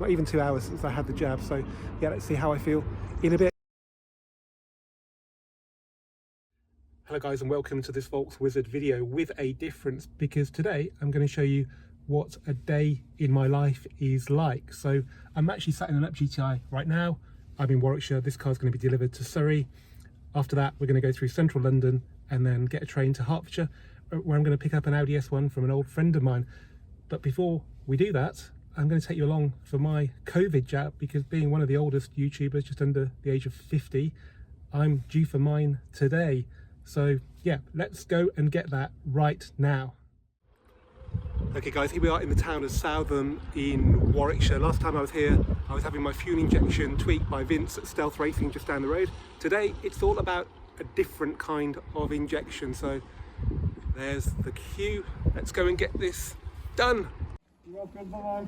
not even 2 hours since I had the jab. So yeah, let's see how I feel in a bit. Hello guys, and welcome to this Volkswizard video with a difference, because today I'm going to show you what a day in my life is like. So I'm actually sat in an Up GTI right now. I'm in Warwickshire. This car's going to be delivered to Surrey. After that, we're going to go through central London and then get a train to Hertfordshire, where I'm going to pick up an Audi S1 from an old friend of mine. But before we do that, I'm going to take you along for my COVID jab, because being one of the oldest YouTubers, just under the age of 50, I'm due for mine today. So yeah, let's go and get that right now. Okay guys, here we are in the town of Southam in Warwickshire. Last time I was here, I was having my fuel injection tweaked by Vince at Stealth Racing just down the road. Today, it's all about a different kind of injection. So there's the queue. Let's go and get this done. You're welcome, bye-bye.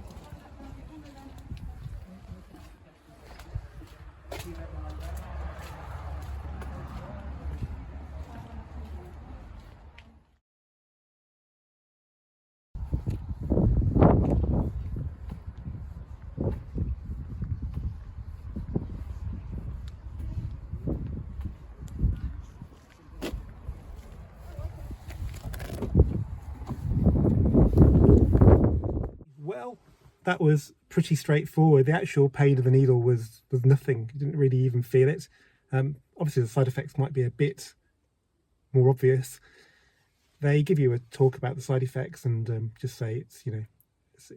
Well, that was pretty straightforward. The actual pain of the needle was nothing. You didn't really even feel it. Obviously the side effects might be a bit more obvious. They give you a talk about the side effects and just say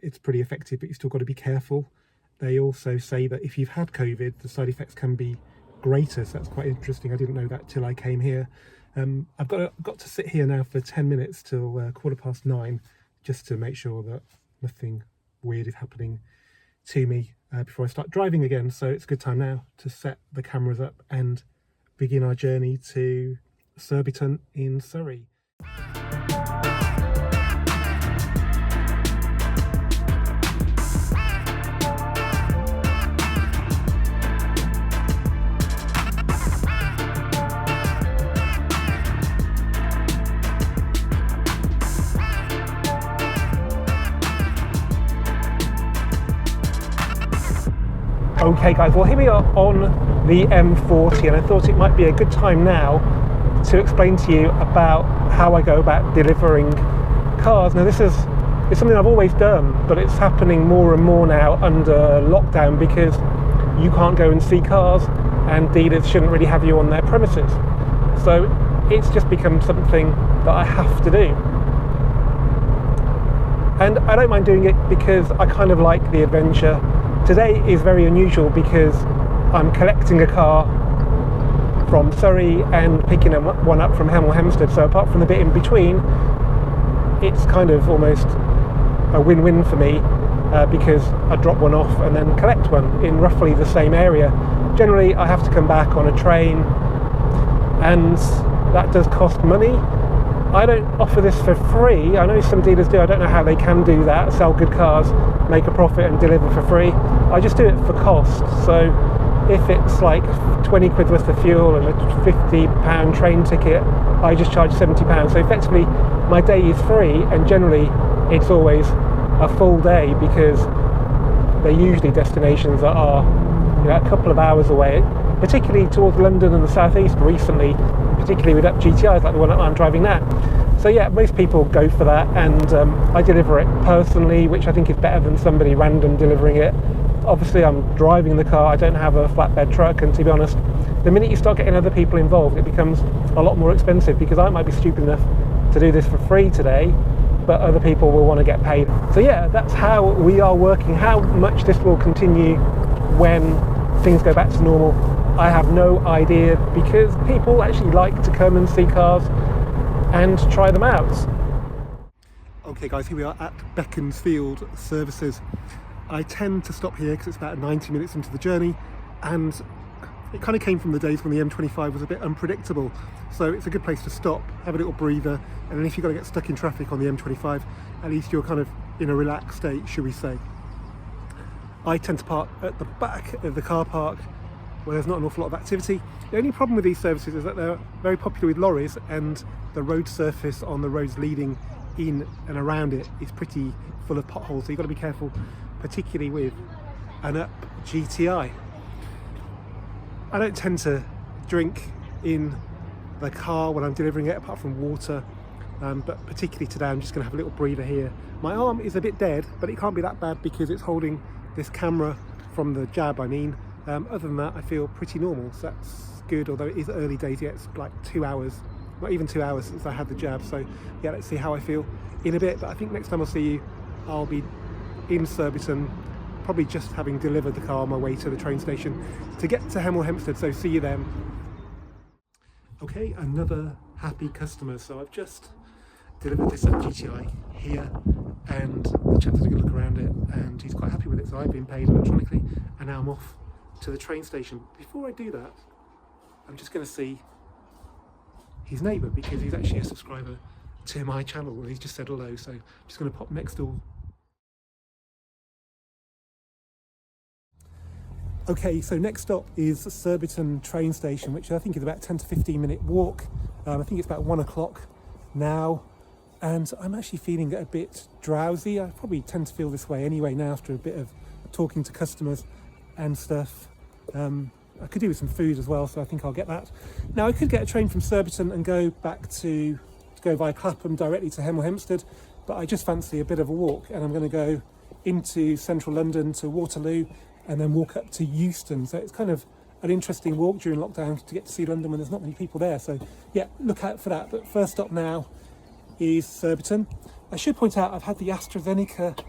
it's pretty effective, but you still got to be careful. They also say that if you've had COVID, the side effects can be greater, so that's quite interesting. I didn't know that till I came here. I've got to sit here now for 10 minutes till 9:15, just to make sure that nothing weird is happening to me before I start driving again. So it's a good time now to set the cameras up and begin our journey to Surbiton in Surrey. Okay guys, well here we are on the M40, and I thought it might be a good time now to explain to you about how I go about delivering cars. Now this is something I've always done, but it's happening more and more now under lockdown, because you can't go and see cars and dealers shouldn't really have you on their premises. So it's just become something that I have to do. And I don't mind doing it because I kind of like the adventure. Today is very unusual because I'm collecting a car from Surrey and picking one up from Hemel Hempstead. So apart from the bit in between, it's kind of almost a win-win for me because I drop one off and then collect one in roughly the same area. Generally, I have to come back on a train, and that does cost money. I don't offer this for free. I know some dealers do. I don't know how they can do that, sell good cars, make a profit and deliver for free. I just do it for cost. So if it's like 20 quid worth of fuel and a £50 train ticket, I just charge £70. So effectively my day is free, and generally it's always a full day, because they're usually destinations that are a couple of hours away, particularly towards London and the southeast recently, particularly with Up GTIs like the one that I'm driving now. So yeah, most people go for that, and I deliver it personally, which I think is better than somebody random delivering it. Obviously I'm driving the car, I don't have a flatbed truck, and to be honest, the minute you start getting other people involved, it becomes a lot more expensive, because I might be stupid enough to do this for free today, but other people will want to get paid. So yeah, that's how we are working. How much this will continue when things go back to normal, I have no idea, because people actually like to come and see cars and try them out. Okay guys, here we are at Beaconsfield Services. I tend to stop here because it's about 90 minutes into the journey, and it kind of came from the days when the M25 was a bit unpredictable. So it's a good place to stop, have a little breather, and then if you've got to get stuck in traffic on the M25, at least you're kind of in a relaxed state, should we say. I tend to park at the back of the car park where there's not an awful lot of activity. The only problem with these services is that they're very popular with lorries, and the road surface on the roads leading in and around it is pretty full of potholes, so you've got to be careful, particularly with an Up GTI. I don't tend to drink in the car when I'm delivering it, apart from water, but particularly today I'm just going to have a little breather here. My arm is a bit dead, but it can't be that bad because it's holding this camera from the jab, I mean. Other than that, I feel pretty normal, so that's good, although it is early days yet. It's like 2 hours, not even 2 hours since I had the jab, so yeah, let's see how I feel in a bit. But I think next time I'll see you, I'll be in Surbiton, probably just having delivered the car on my way to the train station to get to Hemel Hempstead, so see you then. Okay, another happy customer. So I've just delivered this GTI here, and the chap's had a good look around it and he's quite happy with it, so I've been paid electronically and now I'm off to the train station. Before I do that, I'm just going to see his neighbour, because he's actually a subscriber to my channel. He's just said hello, so I'm just going to pop next door. Okay, so next stop is Surbiton train station, which I think is about 10 to 15 minute walk. I think it's about 1 o'clock now, and I'm actually feeling a bit drowsy. I probably tend to feel this way anyway now after a bit of talking to customers and stuff. I could do with some food as well, so I think I'll get that. Now, I could get a train from Surbiton and go back to go via Clapham directly to Hemel Hempstead, but I just fancy a bit of a walk, and I'm going to go into central London to Waterloo and then walk up to Euston. So it's kind of an interesting walk during lockdown to get to see London when there's not many people there. So yeah, look out for that. But first stop now is Surbiton. I should point out I've had the AstraZeneca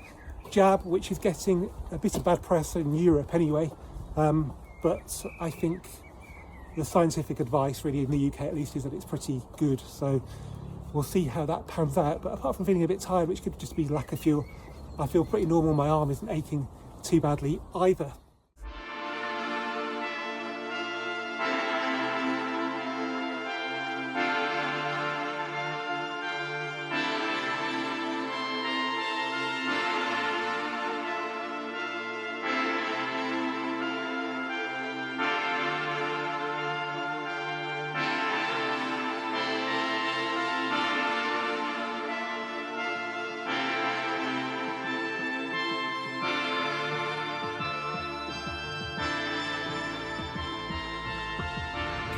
jab, which is getting a bit of bad press in Europe anyway. But I think the scientific advice really in the UK at least is that it's pretty good. So we'll see how that pans out. But apart from feeling a bit tired, which could just be lack of fuel, I feel pretty normal. My arm isn't aching too badly either.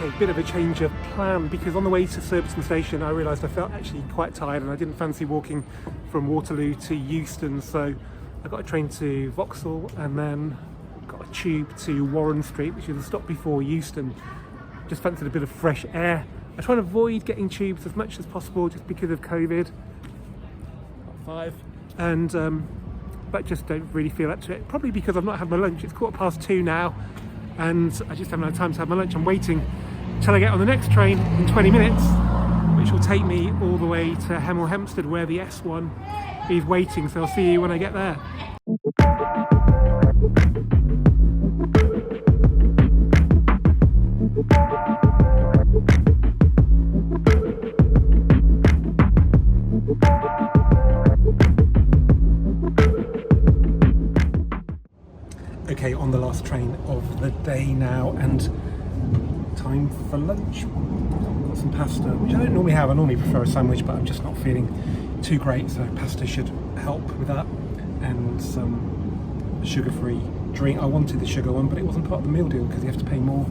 A bit of a change of plan, because on the way to Surbiton station I realised I felt actually quite tired and I didn't fancy walking from Waterloo to Euston, so I got a train to Vauxhall and then got a tube to Warren Street, which is a stop before Euston. Just fancied a bit of fresh air. I try and avoid getting tubes as much as possible just because of COVID. But just don't really feel up to it, probably because I've not had my lunch. It's 2:15 now and I just haven't had time to have my lunch. I'm waiting till I get on the next train in 20 minutes, which will take me all the way to Hemel Hempstead, where the S1 is waiting. So I'll see you when I get there. Okay, on the last train of the day now, and time for lunch. Got some pasta, which I don't normally have. I normally prefer a sandwich, but I'm just not feeling too great, so pasta should help with that, and some sugar-free drink. I wanted the sugar one, but it wasn't part of the meal deal because you have to pay more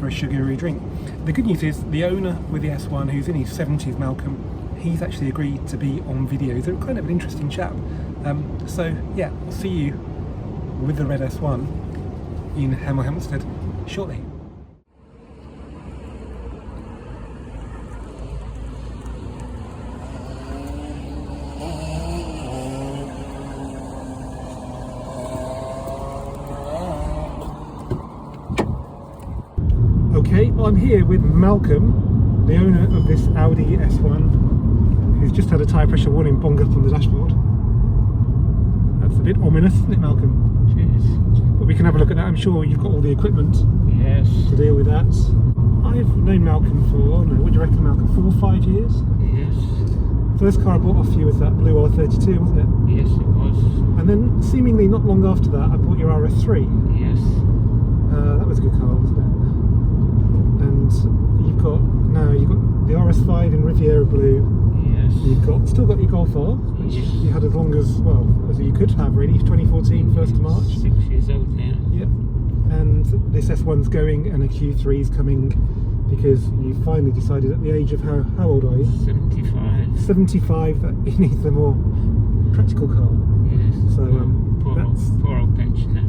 for a sugary drink. The good news is the owner with the S1, who's in his 70s, Malcolm, he's actually agreed to be on video. He's kind of an interesting chap. So yeah, I'll see you with the red S1 in Hemel Hempstead shortly. Okay, I'm here with Malcolm, the owner of this Audi S1, who's just had a tyre pressure warning bung up on the dashboard. That's a bit ominous, isn't it, Malcolm? But we can have a look at that. I'm sure you've got all the equipment to deal with that. I've known Malcolm for, what do you reckon, Malcolm, 4 or 5 years? Yes. First car I bought off you was that blue R32, wasn't it? Yes, it was. And then seemingly not long after that I bought your RS3. Yes. That was a good car, wasn't it? And you've got the RS5 in Riviera blue. Yes. You've still got your Golf R, which you had as long as you could have really, 2014, 1st of March. 6 years old now. this S1's going and a Q3's coming, because you finally decided at the age of how old are you? 75. 75 that he needs a more practical car. Yes. So poor old pensioner.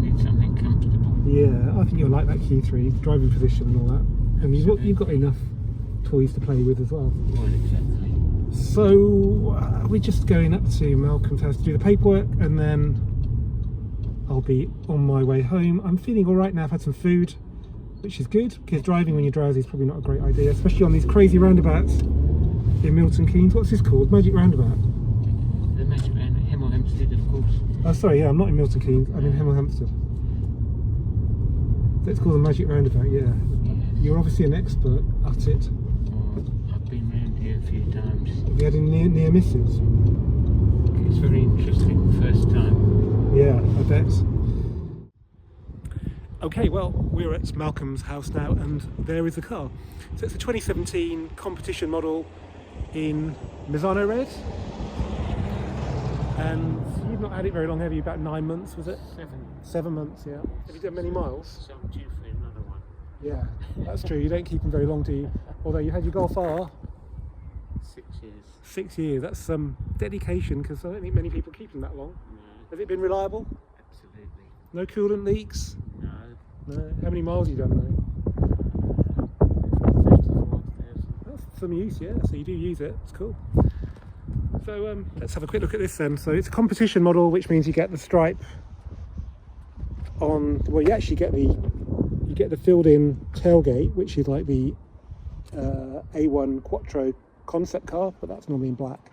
Needs something comfortable. Yeah, I think you'll like that Q3, driving position and all that. And you've got enough toys to play with as well. Well, exactly. So we're just going up to Malcolm's house to do the paperwork, and then I'll be on my way home. I'm feeling all right now. I've had some food, which is good, because driving when you're drowsy is probably not a great idea, especially on these crazy roundabouts in Milton Keynes. What's this called? Magic Roundabout? The Magic Roundabout, Hemel Hempstead, of course. Oh, sorry, yeah, I'm not in Milton Keynes. I'm in Hemel Hempstead. So it's called the Magic Roundabout, yeah. Yes. You're obviously an expert at it. I've been round here a few times. Have you had any near misses? It's very interesting, first time. Yeah, I bet. Okay, well, we're at Malcolm's house now, and there is the car. So it's a 2017 competition model in Misano red. And you've not had it very long, have you? About 9 months, was it? 7. 7 months, yeah. Have you done many miles? So I'm due for another one. Yeah, that's true. You don't keep them very long, do you? Although you had your Golf R. 6 years. 6 years, that's some dedication, because I don't think many people keep them that long. No. Has it been reliable? Absolutely. No coolant leaks? No. No. How many miles have you done though? 34,000. That's some use, yeah. So you do use it. It's cool. So let's have a quick look at this then. So it's a competition model, which means you get the stripe on. Well, you actually get the filled-in tailgate, which is like the A1 Quattro concept car, but that's normally in black.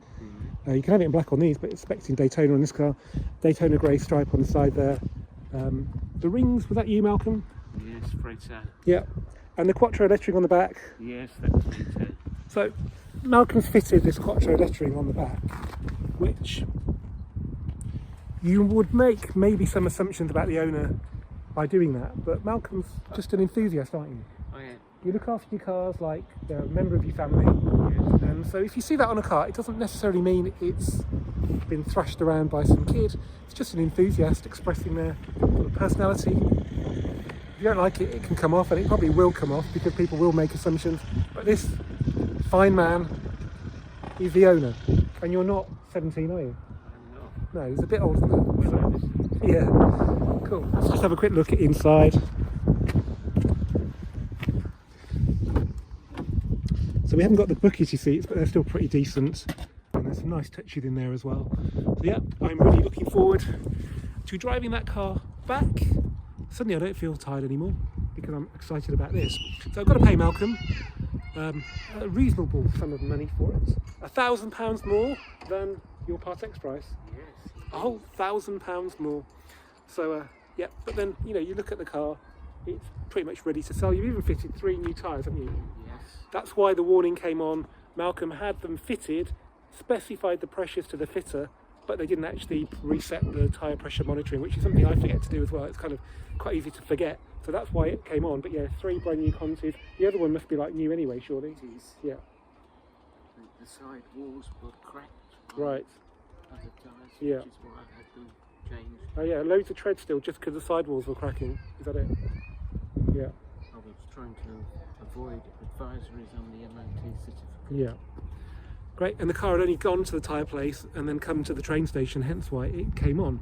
You can have it in black on these, but it's expecting Daytona on this car. Daytona grey stripe on the side there. The rings, was that you, Malcolm? Yes, afraid so. Yeah. And the Quattro lettering on the back. Yes, that's me too. So Malcolm's fitted this Quattro lettering on the back, which you would make maybe some assumptions about the owner by doing that, but Malcolm's just an enthusiast, aren't you? Oh yeah. You look after your cars like they're a member of your family. Yes. And so if you see that on a car, it doesn't necessarily mean it's been thrashed around by some kid. It's just an enthusiast expressing their sort of personality. If you don't like it, it can come off, and it probably will come off because people will make assumptions. But this fine man is the owner, and you're not 17, are you? I'm not. No, he's a bit older than that. Well, So, obviously. yeah, cool. Let's just have a quick look at inside. So we haven't got the buckety seats, but they're still pretty decent. And there's some nice touches in there as well. So yeah, I'm really looking forward to driving that car back. Suddenly I don't feel tired anymore because I'm excited about this. So I've got to pay Malcolm a reasonable sum of money for it. £1,000 more than your Part X price. Yes. A whole £1,000 more. So yeah, but then you know, you look at the car, it's pretty much ready to sell. You've even fitted 3 new tyres, haven't you? Yes. That's why the warning came on. Malcolm had them fitted, specified the pressures to the fitter, but they didn't actually reset the tyre pressure monitoring, which is something I forget to do as well. It's kind of quite easy to forget. So that's why it came on. But yeah, 3 brand new contis. The other one must be like new anyway, surely. It is. Yeah. The side walls were cracked. Right. Other tyres, Yeah. which is why I've had them changed. Oh yeah, loads of tread still just because the sidewalls were cracking. Is that it? Yeah. I was trying to avoid advisories on the MOT certificate. Yeah. Great. And the car had only gone to the tyre place and then come to the train station, hence why it came on.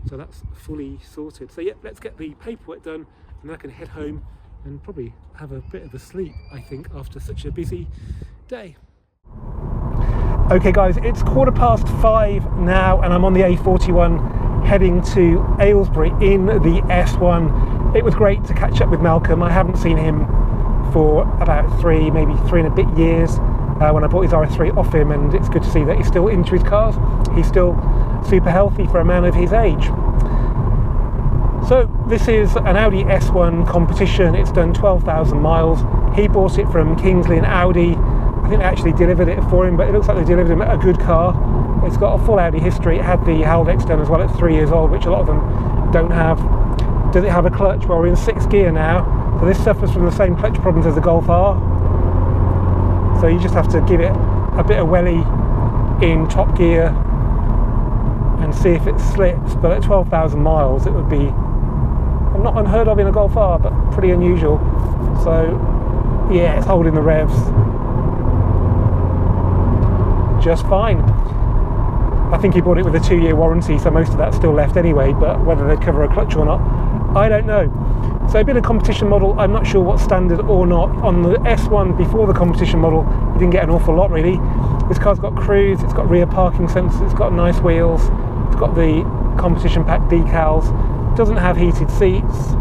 So that's fully sorted. So yeah, let's get the paperwork done, and then I can head home and probably have a bit of a sleep, I think, after such a busy day. Okay guys, it's 5:15 now, and I'm on the A41 heading to Aylesbury in the S1. It was great to catch up with Malcolm. I haven't seen him for about 3, maybe 3 and a bit years when I bought his RS3 off him, and it's good to see that he's still into his cars. He's still super healthy for a man of his age. So this is an Audi S1 competition. It's done 12,000 miles. He bought it from Kingsley and Audi. I think they actually delivered it for him, but it looks like they delivered him a good car. It's got a full Audi history. It had the Haldex done as well at 3 years old, which a lot of them don't have. Does it have a clutch? Well, we're in 6th gear now, so this suffers from the same clutch problems as the Golf R. So you just have to give it a bit of welly in top gear and see if it slips. But at 12,000 miles, it would be not unheard of in a Golf R, but pretty unusual. So yeah, it's holding the revs just fine. I think he bought it with a 2-year warranty, so most of that's still left anyway, but whether they cover a clutch or not, I don't know. So a bit of competition model, I'm not sure what's standard or not. On the S1 before the competition model, you didn't get an awful lot really. This car's got cruise, it's got rear parking sensors, it's got nice wheels, it's got the competition pack decals, doesn't have heated seats,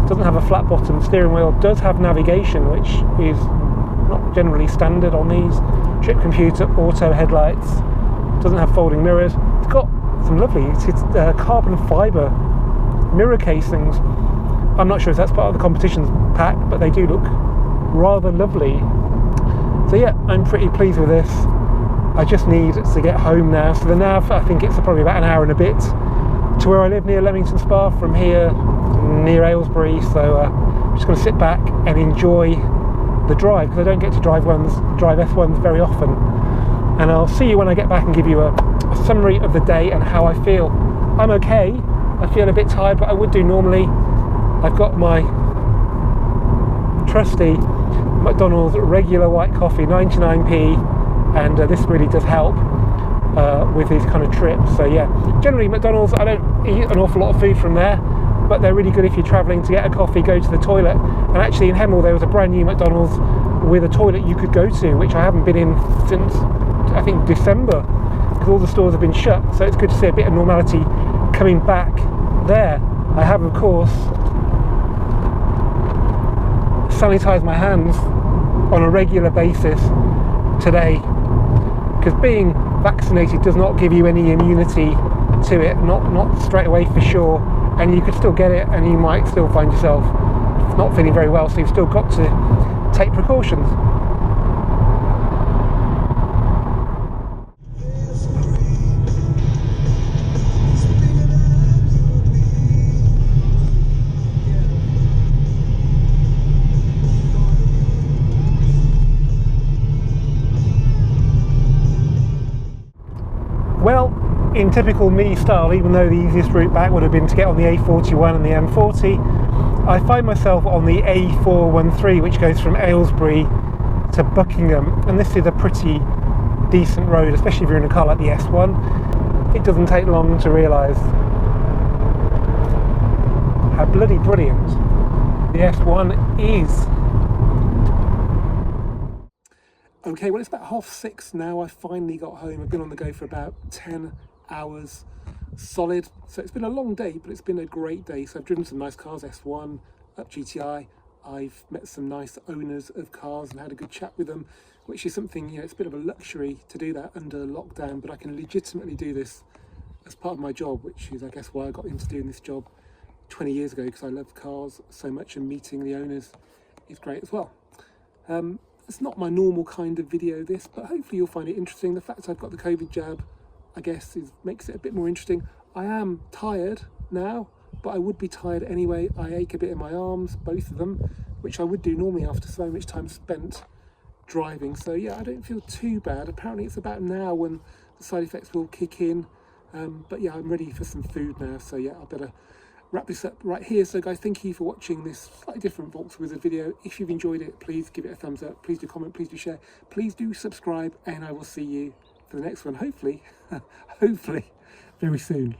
doesn't have a flat bottom steering wheel, does have navigation, which is not generally standard on these. Trip computer, auto headlights, doesn't have folding mirrors. It's got some lovely carbon fibre mirror casings. I'm not sure if that's part of the competition pack, but they do look rather lovely. So yeah, I'm pretty pleased with this. I just need to get home now. So the nav, I think it's probably about an hour and a bit to where I live near Leamington Spa from here, near Aylesbury. So I'm just going to sit back and enjoy the drive, because I don't get to drive S1s very often. And I'll see you when I get back and give you a summary of the day and how I feel. I'm okay. I feel a bit tired, but I would do normally. I've got my trusty McDonald's regular white coffee, 99p, and this really does help with these kind of trips. So yeah, generally McDonald's, I don't eat an awful lot of food from there, but they're really good if you're travelling to get a coffee, go to the toilet. And actually in Hemel there was a brand new McDonald's with a toilet you could go to, which I haven't been in since I think December, because all the stores have been shut. So it's good to see a bit of normality coming back there. I have of course sanitise my hands on a regular basis today, because being vaccinated does not give you any immunity to it, not straight away for sure, and you could still get it and you might still find yourself not feeling very well, so you've still got to take precautions. Well, in typical me style, even though the easiest route back would have been to get on the A41 and the M40, I find myself on the A413, which goes from Aylesbury to Buckingham, and this is a pretty decent road, especially if you're in a car like the S1. It doesn't take long to realise how bloody brilliant the S1 is. Okay, well it's about 6:30 now. I finally got home. I've been on the go for about 10 hours solid. So it's been a long day, but it's been a great day. So I've driven some nice cars, S1, up GTI. I've met some nice owners of cars and had a good chat with them, which is something, you know, it's a bit of a luxury to do that under lockdown, but I can legitimately do this as part of my job, which is I guess why I got into doing this job 20 years ago, because I love cars so much and meeting the owners is great as well. It's not my normal kind of video this, but hopefully you'll find it interesting. The fact I've got the COVID jab, I guess, makes it a bit more interesting. I am tired now, but I would be tired anyway. I ache a bit in my arms, both of them, which I would do normally after so much time spent driving. So yeah, I don't feel too bad. Apparently it's about now when the side effects will kick in. But yeah, I'm ready for some food now. So yeah, I better wrap this up right here. So guys, thank you for watching this slightly different Volkswagen video. If you've enjoyed it, please give it a thumbs up, please do comment, please do share, please do subscribe, and I will see you for the next one, hopefully hopefully very soon.